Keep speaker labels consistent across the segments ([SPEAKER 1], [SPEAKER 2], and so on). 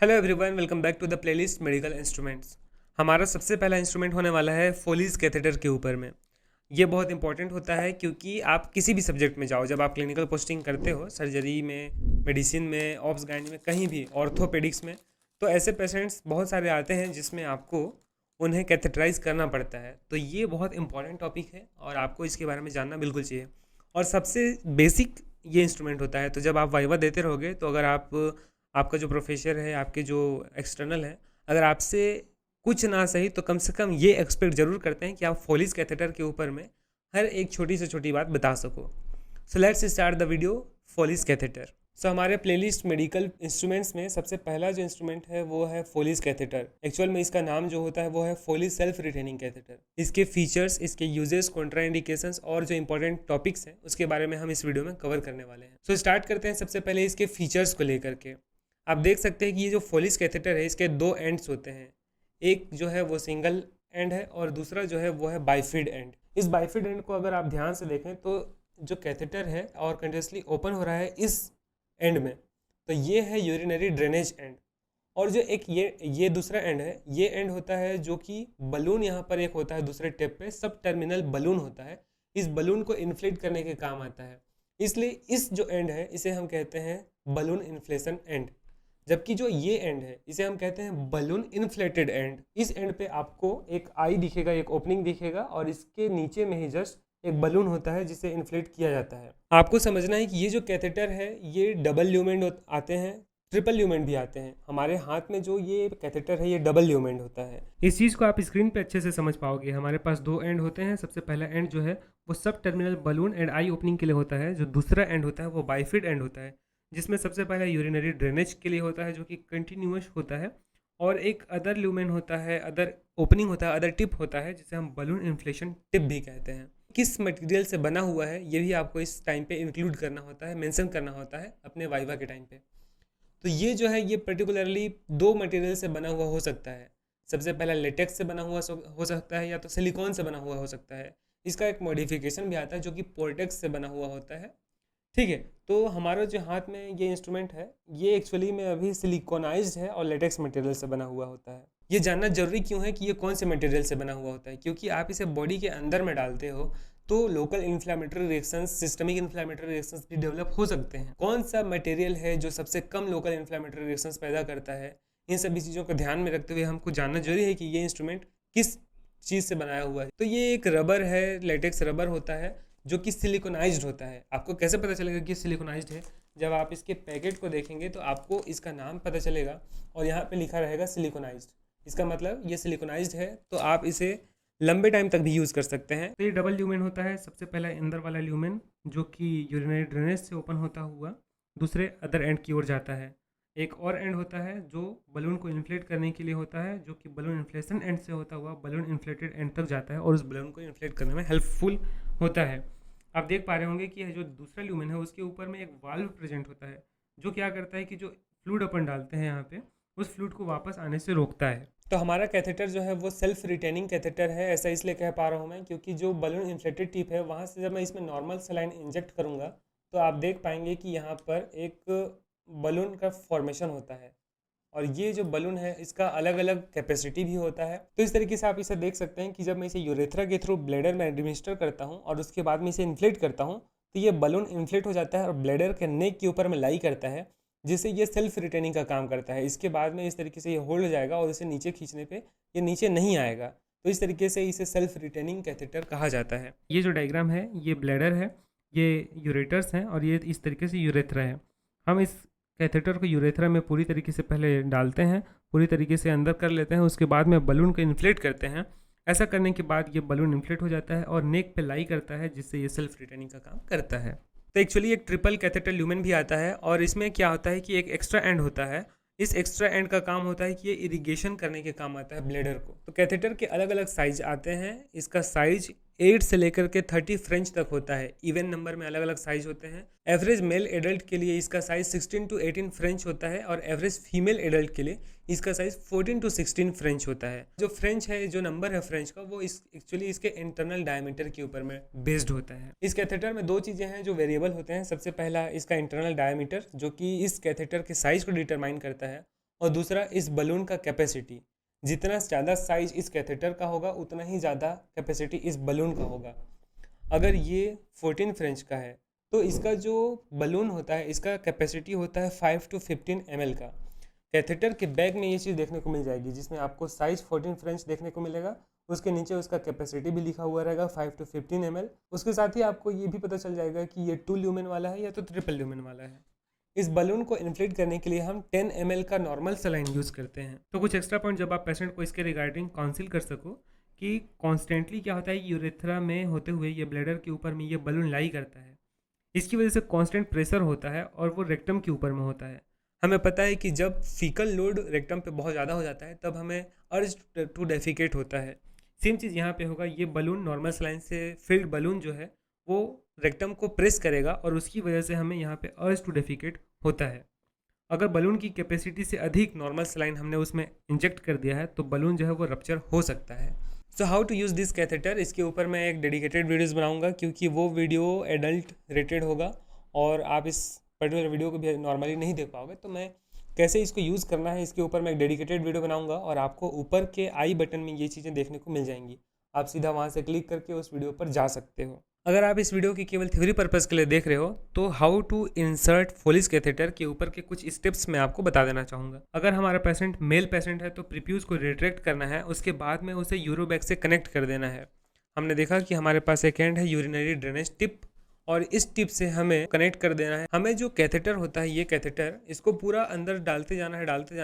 [SPEAKER 1] Hello everyone, welcome back to the playlist medical instruments. हमारा सबसे पहला इंस्ट्रूमेंट होने वाला है फोलीज कैथेटर के ऊपर में। ये बहुत इंपॉर्टेंट होता है क्योंकि आप किसी भी सब्जेक्ट में जाओ, जब आप क्लिनिकल पोस्टिंग करते हो, सर्जरी में, मेडिसिन में, ऑब्स गाइनी में, कहीं भी, ऑर्थोपेडिक्स में, तो ऐसे पेशेंट्स बहुत सारे आते हैं जिसमें आपको उन्हें कैथेटराइज करना पड़ता है। तो ये बहुत इंपॉर्टेंट टॉपिक है और आपको इसके बारे में जानना बिल्कुल चाहिए। और सबसे बेसिक ये इंस्ट्रूमेंट होता है। तो जब आप वाइवा देते रहोगे, तो अगर आपका जो प्रोफेसर है, आपके जो एक्सटर्नल है, अगर आपसे कुछ ना सही तो कम से कम ये एक्सपेक्ट जरूर करते हैं कि आप फोलिस कैथेटर के ऊपर में हर एक छोटी से छोटी बात बता सको। So let's start the video. Foley's catheter. So हमारे प्लेलिस्ट मेडिकल इंस्ट्रूमेंट्स में सबसे पहला जो इंस्ट्रूमेंट है वो है फोलिस कैथेटर। एक्चुअल में इसका नाम जो होता है वो है फोलिस सेल्फ रिटेनिंग कैथेटर। इसके फीचर्स, इसके यूजेस, कॉन्ट्राइंडिकेशंस और जो इंपॉर्टेंट टॉपिक्स हैं उसके बारे में हम इस वीडियो में कवर करने वाले हैं। सो स्टार्ट करते हैं सबसे पहले इसके फीचर्स को लेकर के। आप देख सकते हैं कि ये जो फोलिस कैथेटर है, इसके दो एंड्स होते हैं। एक जो है वो सिंगल एंड है और दूसरा जो है वो है बाइफिड एंड। इस बाइफिड एंड को अगर आप ध्यान से देखें तो जो कैथेटर है और कंटिन्यूसली ओपन हो रहा है इस एंड में, तो ये है यूरिनरी ड्रेनेज एंड। और जो एक ये दूसरा एंड है, ये एंड होता है जो कि बलून यहाँ पर एक होता है दूसरे टिप पे, सब टर्मिनल बलून होता है। इस बलून को इन्फ्लेट करने के काम आता है, इसलिए इस जो एंड है इसे हम कहते हैं बलून इन्फ्लेशन एंड। जबकि जो ये एंड है इसे हम कहते हैं बलून इन्फ्लेटेड एंड। इस एंड पे आपको एक आई दिखेगा, एक ओपनिंग दिखेगा और इसके नीचे में ही जस्ट एक बलून होता है जिसे इन्फ्लेट किया जाता है। आपको समझना है कि ये जो कैथेटर है ये डबल ल्यूमेंट आते हैं, ट्रिपल ल्यूमेंट भी आते हैं। हमारे हाथ में जो ये कैथेटर है ये डबल ल्यूमेंट होता है। इस चीज़ को आप स्क्रीन पे अच्छे से समझ पाओगे। हमारे पास दो एंड होते हैं। सबसे पहला एंड जो है वो सब terminal balloon and I opening के लिए होता है। जो दूसरा एंड होता है वो बाइफिड एंड होता है, जिसमें सबसे पहला यूरिनरी ड्रेनेज के लिए होता है जो कि कंटिन्यूअस होता है, और एक अदर ल्यूमेन होता है, अदर ओपनिंग होता है, अदर टिप होता है जिसे हम बलून इन्फ्लेशन टिप भी कहते हैं। किस मटेरियल से बना हुआ है ये भी आपको इस टाइम पे इंक्लूड करना होता है, मेंशन करना होता है अपने वाइवा के टाइम पे। तो ये जो है ये पर्टिकुलरली दो मटेरियल से बना हुआ हो सकता है। सबसे पहला लेटेक्स से बना हुआ हो सकता है या तो सिलिकॉन से बना हुआ हो सकता है। इसका एक मॉडिफिकेशन भी आता है जो कि पोर्टेक्स से बना हुआ होता है। ठीक है, तो हमारा जो हाथ में ये इंस्ट्रूमेंट है ये एक्चुअली में अभी सिलिकॉनाइज्ड है और लेटेक्स मटेरियल से बना हुआ होता है। ये जानना जरूरी क्यों है कि ये कौन से मटेरियल से बना हुआ होता है? क्योंकि आप इसे बॉडी के अंदर में डालते हो तो local inflammatory reactions, systemic inflammatory reactions भी डेवलप हो सकते हैं। कौन सा मटेरियल है जो सबसे कम लोकल इन्फ्लामेटरी रिएक्शंस पैदा करता है, इन सभी चीज़ों को ध्यान में रखते हुए हमको जानना जरूरी है कि ये इंस्ट्रूमेंट किस चीज़ से बनाया हुआ है। तो ये एक रबर है, लेटेक्स रबर होता है जो कि सिलिकॉनाइज्ड होता है। आपको कैसे पता चलेगा कि सिलिकॉनाइज्ड है? जब आप इसके पैकेट को देखेंगे तो आपको इसका नाम पता चलेगा और यहाँ पे लिखा रहेगा सिलिकॉनाइज्ड। इसका मतलब ये सिलिकॉनाइज्ड है, तो आप इसे लंबे टाइम तक भी यूज़ कर सकते हैं। तो ये डबल ल्यूमेन होता है। सबसे पहला अंदर वाला ल्यूमेन जो कि यूरिनरी ड्रेनेज से ओपन होता हुआ दूसरे अदर एंड की ओर जाता है। एक और एंड होता है जो बलून को इन्फ्लेट करने के लिए होता है, जो कि बलून इन्फ्लेशन एंड से होता हुआ बलून इन्फ्लेटेड एंड तक जाता है और उस बलून को इन्फ्लेट करने में हेल्पफुल होता है। आप देख पा रहे होंगे कि जो दूसरा ल्यूमेन है उसके ऊपर में एक वाल्व प्रेजेंट होता है जो क्या करता है कि जो फ्लूइड अपन डालते हैं यहाँ पे, उस फ्लूइड को वापस आने से रोकता है। तो हमारा कैथेटर जो है वो सेल्फ रिटेनिंग कैथेटर है। ऐसा इसलिए कह पा रहा हूँ मैं क्योंकि जो बलून इन्फ्लेटेड टिप है वहाँ से जब मैं इसमें नॉर्मल सलाइन इंजेक्ट करूँगा तो आप देख पाएंगे कि यहाँ पर एक बलून का फॉर्मेशन होता है और ये जो बलून है इसका अलग अलग कैपेसिटी भी होता है। तो इस तरीके से आप इसे देख सकते हैं कि जब मैं इसे यूरेथ्रा के थ्रू ब्लेडर में एडमिनिस्टर करता हूँ और उसके बाद में इसे इन्फ्लेट करता हूँ तो ये बलून इन्फ्लेट हो जाता है और ब्लेडर के नेक के ऊपर में लाई करता है, जिससे ये सेल्फ रिटेनिंग का काम करता है। इसके बाद में इस तरीके से ये होल्ड हो जाएगा और इसे नीचे खींचने पे ये नीचे नहीं आएगा। तो इस तरीके से इसे सेल्फ रिटेनिंग कैथेटर कहा जाता है। ये जो डायग्राम है ये ब्लेडर है, ये यूरेटर्स हैं और ये इस तरीके से यूरेथ्रा है। हम इस कैथेटर को यूरेथ्रा में पूरी तरीके से पहले डालते हैं, पूरी तरीके से अंदर कर लेते हैं, उसके बाद में बलून को इन्फ्लेट करते हैं। ऐसा करने के बाद ये बलून इन्फ्लेट हो जाता है और नेक पे लाई करता है, जिससे ये सेल्फ रिटेनिंग का काम करता है। तो एक्चुअली एक ट्रिपल कैथेटर ल्यूमेन भी आता है और इसमें क्या होता है कि एक एक्स्ट्रा एंड होता है। इस एक्स्ट्रा एंड का काम होता है कि ये इरिगेशन करने के काम आता है ब्लेडर को। तो कैथेटर के अलग अलग साइज आते हैं। इसका साइज 8 से लेकर के 30 फ्रेंच तक होता है। इवन नंबर में अलग अलग साइज होते हैं। एवरेज मेल एडल्ट के लिए इसका साइज 16 to 18 फ्रेंच होता है और एवरेज फीमेल एडल्ट के लिए इसका साइज 14 to 16 फ्रेंच होता है। जो फ्रेंच है, जो नंबर है फ्रेंच का, वो एक्चुअली इसके इंटरनल डायमीटर के ऊपर में बेस्ड होता है। इस कैथेटर में दो चीज़ें हैं जो वेरिएबल होते हैं। सबसे पहला इसका इंटरनल डायमीटर जो कि इस कैथेटर के साइज को डिटरमाइन करता है, और दूसरा इस बलून का कैपेसिटी, जितना ज़्यादा साइज इस कैथेटर का होगा उतना ही ज़्यादा कैपेसिटी इस बलून का होगा। अगर ये 14 फ्रेंच का है तो इसका जो बलून होता है इसका कैपेसिटी होता है 5 to 15 ml का। कैथेटर के बैग में ये चीज़ देखने को मिल जाएगी जिसमें आपको साइज 14 फ्रेंच देखने को मिलेगा, उसके नीचे उसका कैपेसिटी भी लिखा हुआ रहेगा 5 to 15 ml। उसके साथ ही आपको ये भी पता चल जाएगा कि ये 2 ल्यूमेन वाला है या तो ट्रिपल ल्यूमेन वाला है। इस बलून को इन्फ्लेट करने के लिए हम 10 ml का नॉर्मल सलाइन यूज़ करते हैं। तो कुछ एक्स्ट्रा पॉइंट जब आप पेशेंट को इसके रिगार्डिंग काउंसिल कर सको कि कॉन्स्टेंटली क्या होता है, यूरेथ्रा में होते हुए ये ब्लैडर के ऊपर में ये बलून लाई करता है, इसकी वजह से कांस्टेंट प्रेशर होता है और वो रेक्टम के ऊपर में होता है। हमें पता है कि जब फीकल लोड रेक्टम पे बहुत ज़्यादा हो जाता है तब हमें अर्ज टू डेफिकेट होता है। सेम चीज़ यहाँ पे होगा, ये बलून नॉर्मल सलाइन से फिल्ड बलून जो है वो रेक्टम को प्रेस करेगा और उसकी वजह से हमें यहाँ पे अर्ज टू डेफिकेट होता है। अगर बलून की कैपेसिटी से अधिक नॉर्मल सलाइन हमने उसमें इंजेक्ट कर दिया है तो बलून जो है वो रप्चर हो सकता है। So how to use this catheter, इसके ऊपर मैं एक डेडिकेटेड वीडियोस बनाऊंगा क्योंकि वो वीडियो एडल्ट रेटेड होगा और आप इस पर्टिकुलर वीडियो को भी नॉर्मली नहीं देख पाओगे। तो मैं कैसे इसको यूज़ करना है इसके ऊपर मैं एक डेडिकेटेड वीडियो बनाऊंगा और आपको ऊपर के आई बटन में ये चीज़ें देखने को मिल जाएंगी। आप सीधा वहाँ से क्लिक करके उस वीडियो पर जा सकते हो। अगर आप इस वीडियो की केवल थ्योरी पर्पज़ के लिए देख रहे हो तो हाउ टू इंसर्ट फोलिस कैथेटर के ऊपर के कुछ स्टेप्स मैं आपको बता देना चाहूँगा। अगर हमारा पेशेंट मेल पेशेंट है तो प्रीप्यूज को रिट्रैक्ट करना है, उसके बाद में उसे यूरोबैग से कनेक्ट कर देना है। हमने देखा कि हमारे पास एक एंड है यूरिनरी ड्रेनेज टिप और इस टिप से हमें कनेक्ट कर देना है। हमें जो कैथेटर होता है ये कैथेटर इसको पूरा अंदर डालते जाना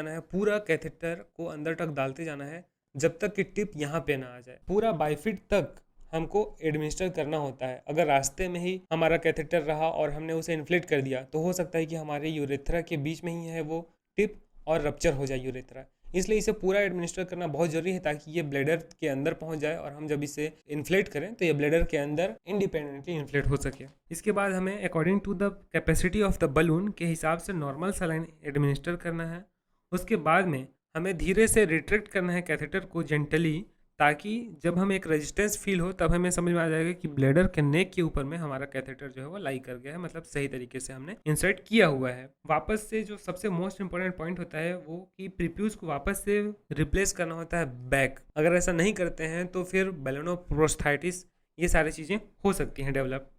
[SPEAKER 1] है, पूरा कैथेटर को अंदर तक डालते जाना है जब तक कि टिप यहाँ पे ना आ जाए। पूरा 22 फीट तक हमको एडमिनिस्टर करना होता है। अगर रास्ते में ही हमारा कैथेटर रहा और हमने उसे इन्फ्लेट कर दिया तो हो सकता है कि हमारे यूरेथ्रा के बीच में ही है वो टिप और रप्चर हो जाए यूरेथ्रा। इसलिए इसे पूरा एडमिनिस्टर करना बहुत जरूरी है ताकि ये ब्लैडर के अंदर पहुंच जाए और हम जब इसे इन्फ्लेट करें तो ये ब्लैडर के अंदर इंडिपेंडेंटली इन्फ्लेट हो सके। इसके बाद हमें according to the capacity of the balloon के हिसाब से नॉर्मल सलाइन एडमिनिस्टर करना है। उसके बाद में हमें धीरे से रिट्रैक्ट करना है कैथेटर को जेंटली, ताकि जब हम एक रेजिस्टेंस फील हो तब हमें समझ में आ जाएगा कि ब्लैडर के नेक के ऊपर में हमारा कैथेटर जो है वो लाई कर गया है, मतलब सही तरीके से हमने इंसर्ट किया हुआ है। वापस से जो सबसे मोस्ट इंपॉर्टेंट पॉइंट होता है वो कि प्रीप्यूज को वापस से रिप्लेस करना होता है बैक। अगर ऐसा नहीं करते हैं तो फिर बेलोनोप्रोस्थाइटिस ये सारी चीज़ें हो सकती हैं डेवलप।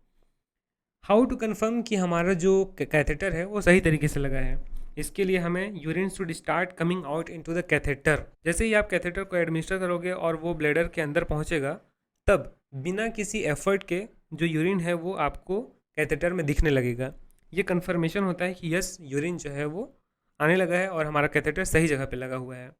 [SPEAKER 1] हाउ टू कन्फर्म कि हमारा जो कैथेटर है वो सही तरीके से लगा है, इसके लिए हमें urine should start coming out into the catheter. जैसे ही आप कैथेटर को एडमिनिस्टर करोगे और वो ब्लैडर के अंदर पहुंचेगा तब बिना किसी एफर्ट के जो यूरिन है वो आपको कैथेटर में दिखने लगेगा। ये कन्फर्मेशन होता है कि यस यूरिन जो है वो आने लगा है और हमारा कैथेटर सही जगह पे लगा हुआ है।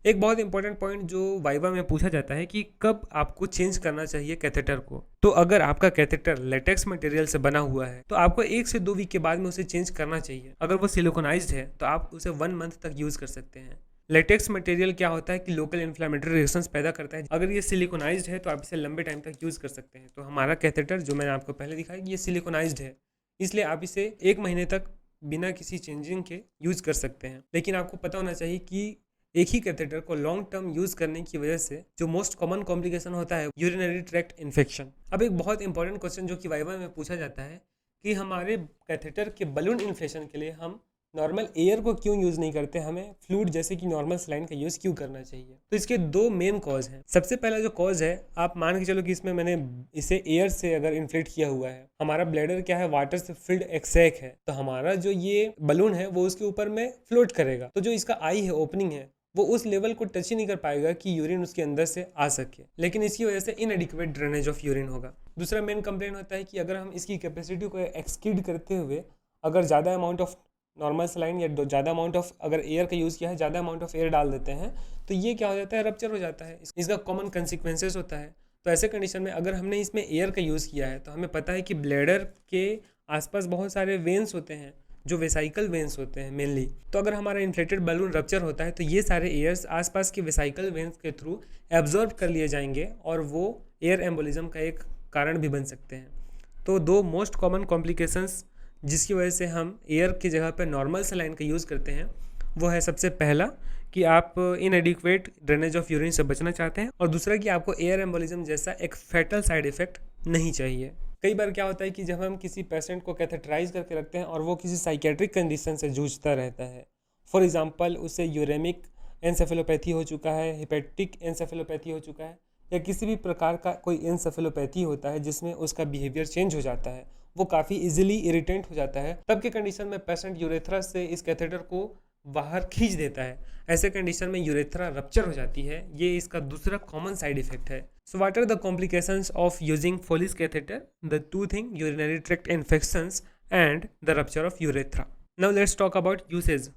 [SPEAKER 1] एक बहुत इंपॉर्टेंट पॉइंट जो वाइवा में पूछा जाता है कि कब आपको चेंज करना चाहिए कैथेटर को। तो अगर आपका कैथेटर लेटेक्स मटेरियल से बना हुआ है तो आपको 1 से 2 वीक के बाद में उसे चेंज करना चाहिए। अगर वो सिलिकॉनाइज्ड है तो आप उसे 1 मंथ तक यूज़ कर सकते हैं। लेटेक्स मटेरियल क्या होता है कि लोकल इन्फ्लेमेटरी रिएक्शंस पैदा करता है। अगर ये सिलिकॉनाइज्ड है तो आप इसे लंबे टाइम तक यूज़ कर सकते हैं। तो हमारा कैथेटर जो मैंने आपको पहले दिखाया ये सिलिकॉनाइज्ड है, इसलिए आप इसे 1 महीने तक बिना किसी चेंजिंग के यूज़ कर सकते हैं। लेकिन आपको पता होना चाहिए कि एक ही कैथेटर को लॉन्ग टर्म यूज़ करने की वजह से जो मोस्ट कॉमन कॉम्प्लिकेशन होता है यूरिनरी ट्रैक्ट इन्फेक्शन। अब एक बहुत इंपॉर्टेंट क्वेश्चन जो कि वाइवा में पूछा जाता है कि हमारे कैथेटर के बलून इन्फ्लेशन के लिए हम नॉर्मल एयर को क्यों यूज़ नहीं करते, हमें फ्लूइड जैसे कि नॉर्मल सलाइन का यूज़ क्यों करना चाहिए। तो इसके 2 मेन कॉज हैं। सबसे पहला जो कॉज है, आप मान के चलो कि इसमें मैंने इसे एयर से अगर इन्फ्लेट किया हुआ है, हमारा ब्लैडर क्या है वाटर से फिल्ड एक सैक है, तो हमारा जो ये बलून है वो उसके ऊपर में फ्लोट करेगा। तो जो इसका आई है ओपनिंग है वो उस लेवल को टच ही नहीं कर पाएगा कि यूरिन उसके अंदर से आ सके, लेकिन इसकी वजह से इनएडिक्वेट ड्रेनेज ऑफ यूरिन होगा। दूसरा मेन कंप्लेंट होता है कि अगर हम इसकी कैपेसिटी को एक्ससीड करते हुए अगर ज़्यादा अमाउंट ऑफ नॉर्मल सलाइन या ज़्यादा अमाउंट ऑफ अगर एयर का यूज़ किया है, ज़्यादा अमाउंट ऑफ एयर डाल देते हैं तो ये क्या हो जाता है, रप्चर हो जाता है। इसका कॉमन कंसिक्वेंसेस होता है। तो ऐसे कंडीशन में अगर हमने इसमें एयर का यूज़ किया है तो हमें पता है कि ब्लैडर के आसपास बहुत सारे वेन्स होते हैं जो वेसाइकल वेन्स होते हैं मेनली। तो अगर हमारा इन्फ्लेटेड बलून रप्चर होता है तो ये सारे एयर्स आसपास के वेसाइकल वेन्स के थ्रू एब्जॉर्ब कर लिए जाएंगे और वो एयर एम्बोलिज्म का एक कारण भी बन सकते हैं। तो 2 मोस्ट कॉमन कॉम्प्लिकेशंस जिसकी वजह से हम एयर की जगह पर नॉर्मल सलाइन का यूज़ करते हैं वो है सबसे पहला कि आप इनएडिक्वेट ड्रेनेज ऑफ यूरिन से बचना चाहते हैं, और दूसरा कि आपको एयर एम्बोलिज्म जैसा एक फैटल साइड इफेक्ट नहीं चाहिए। कई बार क्या होता है कि जब हम किसी पेशेंट को कैथेटराइज करके रखते हैं और वो किसी साइकेट्रिक कंडीशन से जूझता रहता है, फॉर एग्जांपल उसे यूरेमिक एनसेफेलोपैथी हो चुका है, हेपेटिक एनसेफेलोपैथी हो चुका है, या किसी भी प्रकार का कोई एनसेफेलोपैथी होता है जिसमें उसका बिहेवियर चेंज हो जाता है, वो काफ़ी इजीली इरिटेंट हो जाता है, तब के कंडीशन में पेशेंट यूरेथ्रा से इस कैथेटर को बाहर खींच देता है। ऐसे कंडीशन में यूरेथ्रा रप्चर हो जाती है। ये इसका दूसरा कॉमन साइड इफेक्ट है। So what are the complications of using Foley's catheter? The two thing, urinary tract infections and the rupture of urethra. Now let's talk about usage.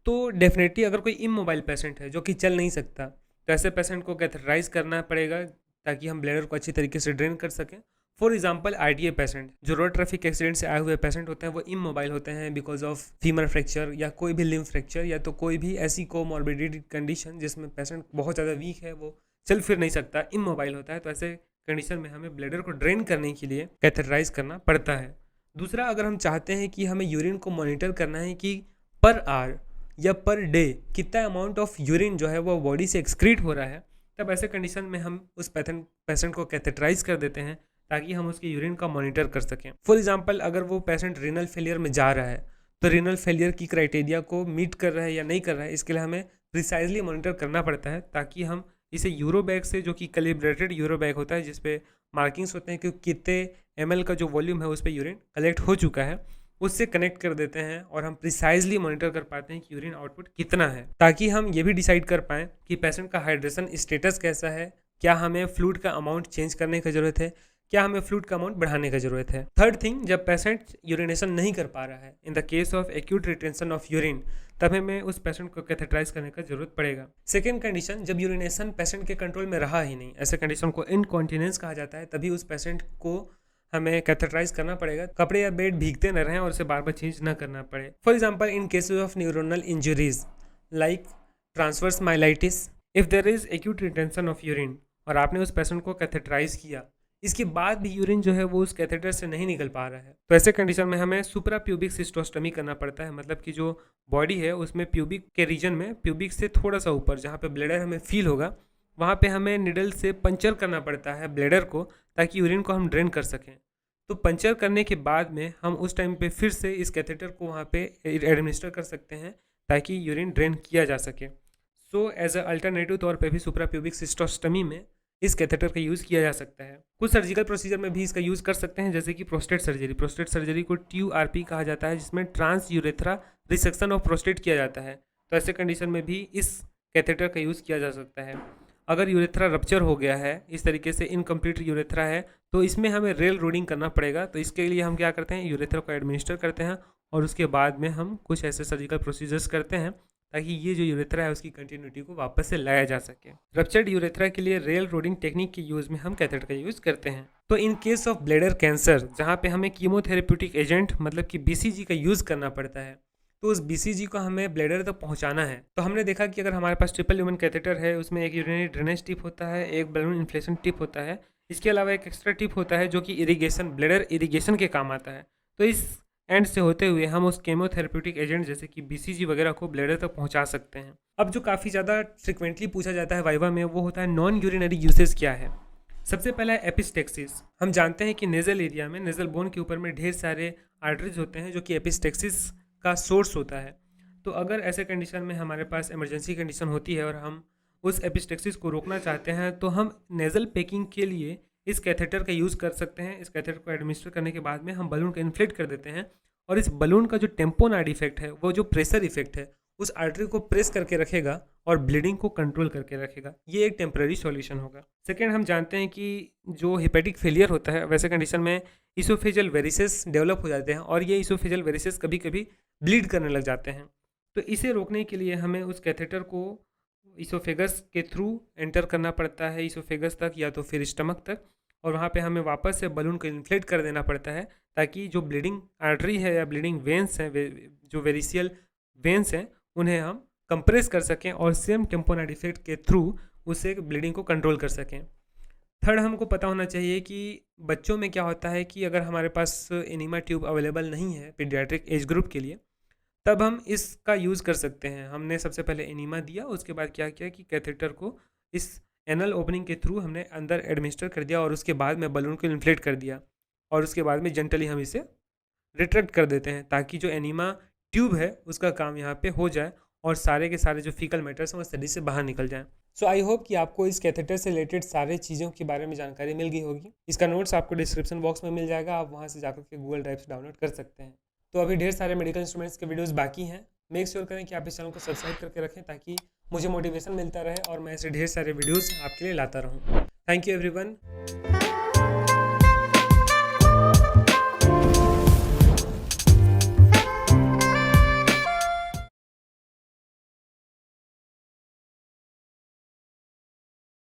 [SPEAKER 1] तो definitely अगर कोई इमोबाइल पेशेंट है जो कि चल नहीं सकता, तो ऐसे पेशेंट को कैथेटराइज करना पड़ेगा ताकि हम ब्लैडर को अच्छी तरीके से ड्रेन कर सकें। फॉर एग्जाम्पल आरटीए पेशेंट, जो रोड ट्रैफिक एक्सीडेंट से आए हुए पेशेंट होते हैं, वो इमोबाइल होते हैं बिकॉज ऑफ फीमर फ्रैक्चर या कोई भी लिम्फ फ्रैक्चर या तो कोई भी ऐसी कोमॉर्बिडिटी कंडीशन जिसमें पेशेंट बहुत ज़्यादा वीक है, वो चल फिर नहीं सकता, इमोबाइल होता है। तो ऐसे कंडीशन में हमें ब्लैडर को ड्रेन करने के लिए कैथेटराइज करना पड़ता है। दूसरा, अगर हम चाहते हैं कि हमें यूरिन को मॉनिटर करना है कि पर आवर या पर डे कितना अमाउंट ऑफ यूरिन जो है वो बॉडी से एक्सक्रीट हो रहा है, तब ऐसे कंडीशन में हम उस पेशेंट को कैथेटराइज कर देते हैं ताकि हम उसके यूरिन का मॉनिटर कर सकें। फॉर एग्जांपल, अगर वो पेशेंट रीनल फेलियर में जा रहा है, तो रीनल फेलियर की क्राइटेरिया को मीट कर रहा है या नहीं कर रहा है, इसके लिए हमें प्रिसाइजली मॉनिटर करना पड़ता है ताकि हम इसे यूरो बैग से, जो कि कैलिब्रेटेड यूरो बैग होता है जिसपे मार्किंग्स होते हैं कि कितने ml का जो वॉल्यूम है उस पर यूरिन कलेक्ट हो चुका है, उससे कनेक्ट कर देते हैं और हम प्रिसाइजली मॉनिटर कर पाते हैं कि यूरिन आउटपुट कितना है, ताकि हम ये भी डिसाइड कर पाएँ कि पेशेंट का हाइड्रेशन स्टेटस कैसा है, क्या हमें फ्लूइड का अमाउंट चेंज करने की ज़रूरत है, क्या हमें फ्लूइड का अमाउंट बढ़ाने की जरूरत है। थर्ड थिंग, जब पेशेंट यूरिनेशन नहीं कर पा रहा है, in the case of acute retention of urine, तब हमें उस पेशेंट को कैथेटराइज करने की जरूरत पड़ेगा। सेकेंड कंडीशन, जब यूरिनेशन पेशेंट के कंट्रोल में रहा ही नहीं, ऐसे कंडीशन को इनकॉन्टिनेंस कहा जाता है, तभी उस पेशेंट को हमें कैथेटराइज करना पड़ेगा। कपड़े या बेड भीगते न रहें और उसे बार बार चेंज न करना पड़े। For example, in cases of neuronal injuries like transverse myelitis, if there is acute retention of urine और आपने उस पेशेंट को कैथेटराइज किया, इसके बाद भी यूरिन जो है वो उस कैथेटर से नहीं निकल पा रहा है, तो ऐसे कंडीशन में हमें सुप्रा प्यूबिक सिस्टोस्टमी करना पड़ता है। मतलब कि जो बॉडी है उसमें प्यूबिक के रीजन में, प्यूबिक से थोड़ा सा ऊपर जहाँ पे ब्लेडर हमें फील होगा, वहाँ पे हमें निडल से पंचर करना पड़ता है ब्लेडर को, ताकि यूरिन को हम ड्रेन कर सकें। तो पंचर करने के बाद में हम उस टाइम पे फिर से इस कैथेटर को वहाँ पे एडमिनिस्टर कर सकते हैं ताकि यूरिन ड्रेन किया जा सके। सो एज अ अल्टरनेटिव तौर पे भी सुप्रा प्यूबिक सिस्टोस्टमी में इस कैथेटर का यूज़ किया जा सकता है। कुछ सर्जिकल प्रोसीजर में भी इसका यूज़ कर सकते हैं, जैसे कि प्रोस्टेट सर्जरी। प्रोस्टेट सर्जरी को TURP कहा जाता है, जिसमें trans urethra resection of prostate किया जाता है। तो ऐसे कंडीशन में भी इस कैथेटर का यूज़ किया जा सकता है। अगर यूरेथ्रा रप्चर हो गया है, इस तरीके से इनकम्प्लीट यूरेथ्रा है, तो इसमें हमें रेल रोडिंग करना पड़ेगा। तो इसके लिए हम क्या करते हैं, यूरेथ्रा को एडमिनिस्टर करते हैं और उसके बाद में हम कुछ ऐसे सर्जिकल प्रोसीजर्स करते हैं ताकि ये जो यूरेथ्रा है उसकी कंटिन्यूटी को वापस से लाया जा सके। रप्चर्ड यूरेथ्रा के लिए रेल रोडिंग टेक्निक के यूज़ में हम कैथेटर का यूज़ करते हैं। तो in case of bladder cancer, जहाँ पे हमें कीमोथेरेप्यूटिक एजेंट मतलब कि BCG का यूज़ करना पड़ता है, तो उस BCG को हमें ब्लैडर तक पहुँचाना है। तो हमने देखा कि अगर हमारे पास ट्रिपल ल्यूमेन कैथेटर है, उसमें एक यूरिनरी ड्रेनेज टिप होता है, एक बलून इन्फ्लेशन टिप होता है, इसके अलावा एक एक्स्ट्रा टिप होता है जो कि इरीगेशन, ब्लैडर इरीगेशन के काम आता है। तो इस एंड से होते हुए हम उस केमोथेरेप्यूटिक एजेंट जैसे कि BCG वगैरह को ब्लैडर तक पहुंचा सकते हैं। अब जो काफ़ी ज़्यादा फ्रिक्वेंटली पूछा जाता है वाइवा में, वो होता है नॉन यूरिनरी यूसेज क्या है। सबसे पहला है एपिस्टेक्सिस। हम जानते हैं कि नेजल एरिया में, नेजल बोन के ऊपर में ढेर सारे आर्टरीज होते हैं जो कि एपिस्टेक्सिस का सोर्स होता है। तो अगर ऐसे कंडीशन में हमारे पास इमरजेंसी कंडीशन होती है और हम उस एपिस्टेक्सिस को रोकना चाहते हैं, तो हम नेजल पैकिंग के लिए इस कैथेटर का यूज़ कर सकते हैं। इस कैथेटर को एडमिनिस्टर करने के बाद में हम बलून को इन्फ्लेट कर देते हैं और इस बलून का जो टेम्पोनाइड इफेक्ट है, वो जो प्रेशर इफेक्ट है, उस आर्टरी को प्रेस करके रखेगा और ब्लीडिंग को कंट्रोल करके रखेगा। ये एक टेम्पररी सॉल्यूशन होगा। सेकेंड, हम जानते हैं कि जो हेपेटिक फेलियर होता है, वैसे कंडीशन में इसोफेजल वेरिसेस डेवलप हो जाते हैं और ये इसोफेजल वेरिसेस कभी कभी ब्लीड करने लग जाते हैं। तो इसे रोकने के लिए हमें उस कैथेटर को इसोफेगस के थ्रू एंटर करना पड़ता है, इसोफेगस तक या तो फिर स्टमक तक, और वहाँ पे हमें वापस से बलून को इन्फ्लेट कर देना पड़ता है ताकि जो ब्लीडिंग आर्टरी है या ब्लीडिंग वेंस हैं, जो वेरिशियल वेंस हैं, उन्हें हम कंप्रेस कर सकें और सेम टेम्पोनाइड इफेक्ट के थ्रू उससे ब्लीडिंग को कंट्रोल कर सकें। थर्ड, हमको पता होना चाहिए कि बच्चों में क्या होता है कि अगर हमारे पास एनीमा ट्यूब अवेलेबल नहीं है पीडियाट्रिक एज ग्रुप के लिए, तब हम इसका यूज़ कर सकते हैं। हमने सबसे पहले एनीमा दिया, उसके बाद क्या किया कि कैथेटर को इस एनल ओपनिंग के थ्रू हमने अंदर एडमिनिस्टर कर दिया और उसके बाद में बलून को इन्फ्लेट कर दिया और उसके बाद में जेंटली हम इसे रिट्रैक्ट कर देते हैं ताकि जो एनीमा ट्यूब है उसका काम यहाँ पे हो जाए और सारे के सारे जो फीकल मैटर्स हैं वो शरीर से बाहर निकल जाएं। सो आई होप कि आपको इस कैथेटर से रिलेटेड सारे चीज़ों के बारे में जानकारी मिल गई होगी। इसका नोट्स आपको डिस्क्रिप्शन बॉक्स में मिल जाएगा, आप वहाँ से जाकर के गूगल ड्राइव से डाउनलोड कर सकते हैं। तो अभी ढेर सारे मेडिकल इंस्ट्रूमेंट्स के वीडियोस बाकी हैं। मेक श्योर करें कि आप इस चैनल को सब्सक्राइब करके रखें ताकि मुझे मोटिवेशन मिलता रहे और मैं ऐसे ढेर सारे वीडियोस आपके लिए लाता रहूं। Thank you everyone.